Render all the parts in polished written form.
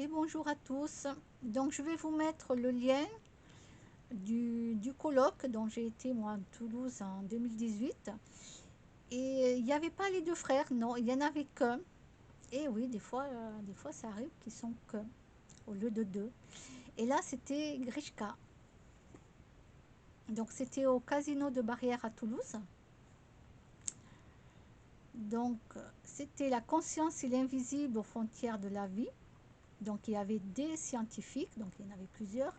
Et bonjour à tous. Donc je vais vous mettre le lien du colloque dont j'ai été moi à Toulouse en 2018. Et il n'y avait pas les deux frères, non, il n'y en avait qu'un. Et oui, des fois ça arrive qu'ils sont qu'un au lieu de deux. Et là c'était Grishka. Donc c'était au casino de Barrière à Toulouse. Donc c'était la conscience et l'invisible aux frontières de la vie. Donc il y avait des scientifiques, donc il y en avait plusieurs,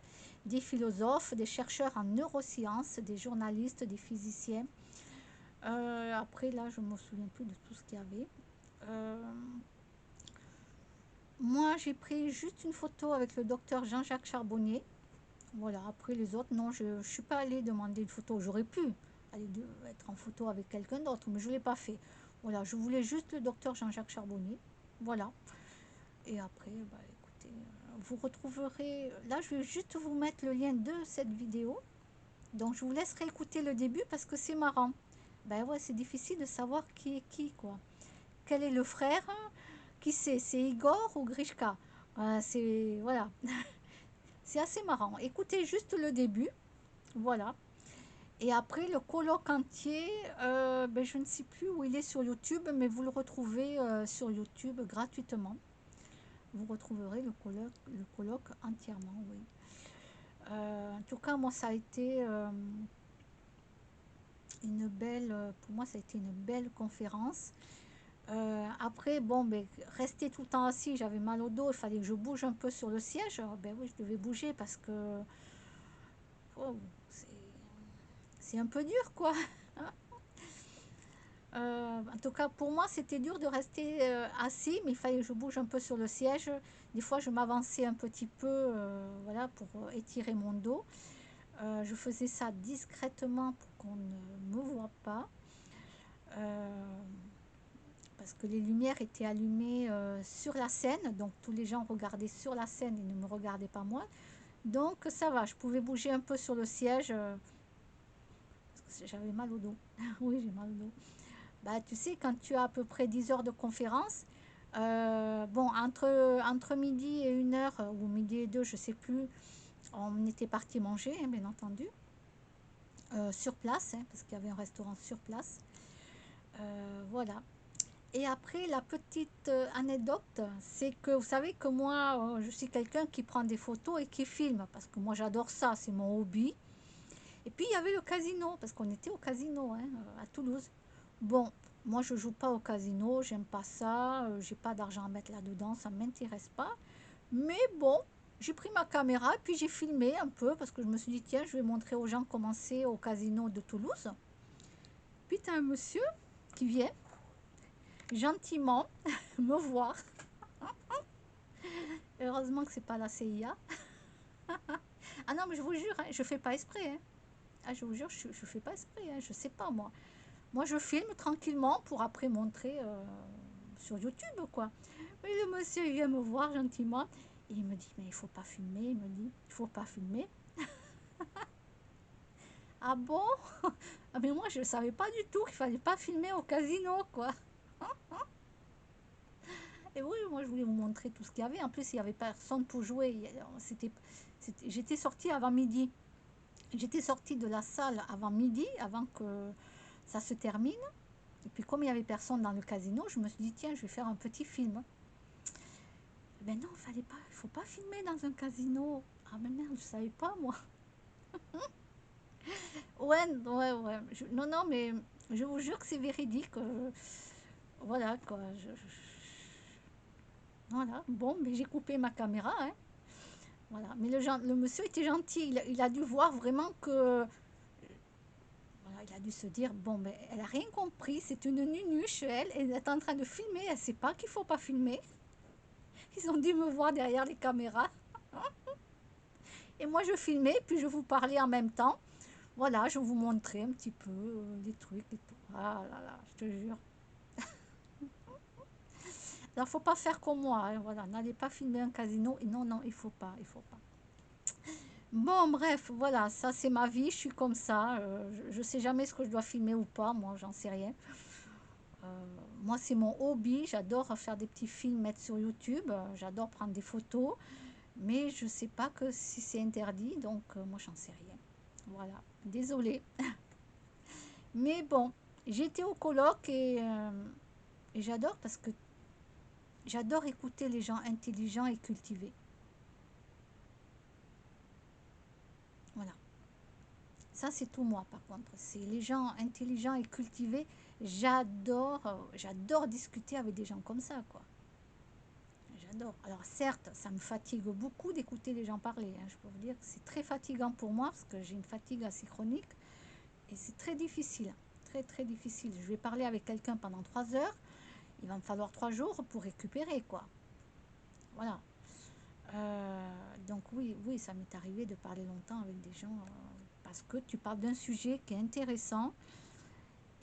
des philosophes, des chercheurs en neurosciences, des journalistes, des physiciens. Après là, je ne me souviens plus de tout ce qu'il y avait. Euh, Moi, j'ai pris juste une photo avec le docteur Jean-Jacques Charbonnier. Voilà, après les autres, non, je ne suis pas allée demander une photo. J'aurais pu être en photo avec quelqu'un d'autre, mais je ne l'ai pas fait. Voilà, je voulais juste le docteur Jean-Jacques Charbonnier. Voilà. Et après, bah, écoutez, vous retrouverez... Là, je vais juste vous mettre le lien de cette vidéo. Donc, je vous laisserai écouter le début parce que c'est marrant. Ben ouais, c'est difficile de savoir qui est qui, quoi. Quel est le frère? Qui c'est Igor ou Grishka? C'est... Voilà. C'est assez marrant. Écoutez juste le début. Voilà. Et après, le colloque entier, ben, je ne sais plus où il est sur YouTube, mais vous le retrouvez sur YouTube gratuitement. Vous retrouverez le colloque entièrement, oui. En tout cas, moi, ça a été une belle, pour moi, ça a été une belle conférence. Après, bon, ben, rester tout le temps assis, j'avais mal au dos, il fallait que je bouge un peu sur le siège. Ben oui, je devais bouger parce que oh, c'est un peu dur, quoi. En tout cas, pour moi, c'était dur de rester assis, mais il fallait que je bouge un peu sur le siège. Des fois, je m'avançais un petit peu, voilà, pour étirer mon dos. Je faisais ça discrètement pour qu'on ne me voit pas. Euh, Parce que les lumières étaient allumées sur la scène, donc tous les gens regardaient sur la scène et ne me regardaient pas moi. Donc ça va, je pouvais bouger un peu sur le siège parce que j'avais mal au dos. Oui, j'ai mal au dos. Bah, tu sais, quand tu as à peu près 10 heures de conférence, bon, entre midi et 1 heure, ou midi et 2, je sais plus, on était parti manger, hein, bien entendu, sur place, hein, parce qu'il y avait un restaurant sur place. Voilà. Et après, la petite anecdote, c'est que vous savez que moi, je suis quelqu'un qui prend des photos et qui filme, parce que moi j'adore ça, c'est mon hobby. Et puis il y avait le casino, parce qu'on était au casino hein, à Toulouse. Bon, moi je joue pas au casino, j'aime pas ça, j'ai pas d'argent à mettre là-dedans, ça m'intéresse pas. Mais bon, j'ai pris ma caméra et puis j'ai filmé un peu, parce que je me suis dit, tiens, je vais montrer aux gens comment c'est au casino de Toulouse. Puis t'as un monsieur qui vient gentiment me voir. Heureusement que c'est pas la CIA. Ah non, mais je vous jure, hein, je fais pas exprès. Hein. Ah, je vous jure, je fais pas exprès. Hein, je sais pas moi. Moi, je filme tranquillement pour après montrer sur YouTube, quoi. Mais le monsieur, il vient me voir gentiment et il me dit, mais il faut pas filmer. Il me dit, il faut pas filmer. Ah bon? Ah, mais moi, je savais pas du tout qu'il fallait pas filmer au casino, quoi. Et oui, moi, je voulais vous montrer tout ce qu'il y avait. En plus, il y avait personne pour jouer. J'étais sortie avant midi. J'étais sortie de la salle avant midi, avant que ça se termine. Et puis comme il n'y avait personne dans le casino, je me suis dit, tiens, je vais faire un petit film. Ben non, fallait pas, il faut pas filmer dans un casino. Ah mais merde, je savais pas moi. Ouais, ouais, ouais. Non, non, mais je vous jure que c'est véridique. Voilà quoi. Voilà. Bon, mais j'ai coupé ma caméra. Hein. Voilà. Mais le monsieur était gentil. Il a dû voir vraiment que voilà, il a dû se dire, bon, ben, elle a rien compris, c'est une nunuche, elle est en train de filmer, elle sait pas qu'il faut pas filmer. Ils ont dû me voir derrière les caméras. Et moi, je filmais, puis je vous parlais en même temps. Voilà, je vous montrais un petit peu les trucs et tout. Ah là là, je te jure. Alors, faut pas faire comme moi, hein, voilà, n'allez pas filmer un casino. Et non, non, il faut pas, il faut pas. Bon, bref, voilà, ça c'est ma vie, je suis comme ça. Je sais jamais ce que je dois filmer ou pas, moi, j'en sais rien. Moi, c'est mon hobby. J'adore faire des petits films, mettre sur YouTube. J'adore prendre des photos. Mais je sais pas que si c'est interdit, donc moi, j'en sais rien. Voilà. Désolée. Mais bon, j'étais au colloque et j'adore parce que j'adore écouter les gens intelligents et cultivés. Voilà. Ça, c'est tout moi, par contre. C'est les gens intelligents et cultivés. J'adore discuter avec des gens comme ça, quoi. J'adore. Alors certes, ça me fatigue beaucoup d'écouter les gens parler, hein. Je peux vous dire que c'est très fatigant pour moi parce que j'ai une fatigue assez chronique et c'est très difficile. Très très difficile. Je vais parler avec quelqu'un pendant 3 heures. Il va me falloir 3 jours pour récupérer, quoi. Voilà. Donc oui, oui, ça m'est arrivé de parler longtemps avec des gens parce que tu parles d'un sujet qui est intéressant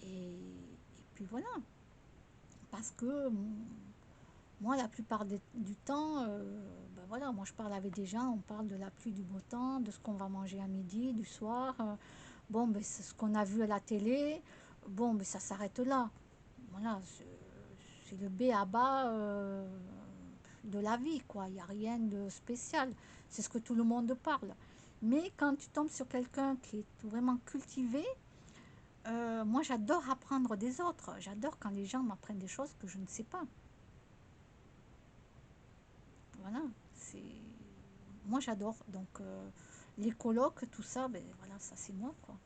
et puis voilà. Parce que moi, la plupart du temps, ben voilà, moi je parle avec des gens, on parle de la pluie, du beau temps, de ce qu'on va manger à midi, du soir. Bon, ben, c'est ce qu'on a vu à la télé. Bon, ben, ça s'arrête là. Voilà, c'est le B à bas de la vie, quoi. Il n'y a rien de spécial. C'est ce que tout le monde parle. Mais quand tu tombes sur quelqu'un qui est vraiment cultivé, moi j'adore apprendre des autres. J'adore quand les gens m'apprennent des choses que je ne sais pas. Voilà, c'est moi j'adore. Donc les colloques, tout ça, ben voilà, ça c'est moi quoi.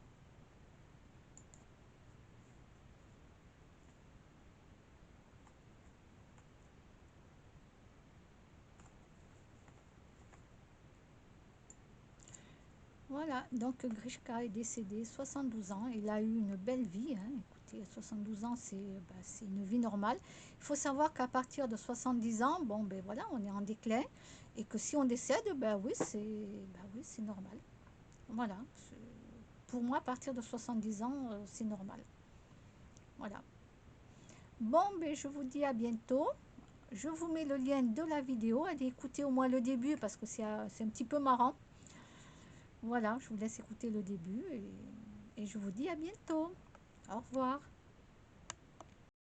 Voilà, donc Grishka est décédé, 72 ans. Il a eu une belle vie, hein. Écoutez, 72 ans, c'est une vie normale. Il faut savoir qu'à partir de 70 ans, bon, ben voilà, on est en déclin. Et que si on décède, ben oui, c'est normal. Voilà. Pour moi, à partir de 70 ans, c'est normal. Voilà. Bon, ben je vous dis à bientôt. Je vous mets le lien de la vidéo. Allez écouter au moins le début parce que c'est un petit peu marrant. Voilà, je vous laisse écouter le début et je vous dis à bientôt. Au revoir.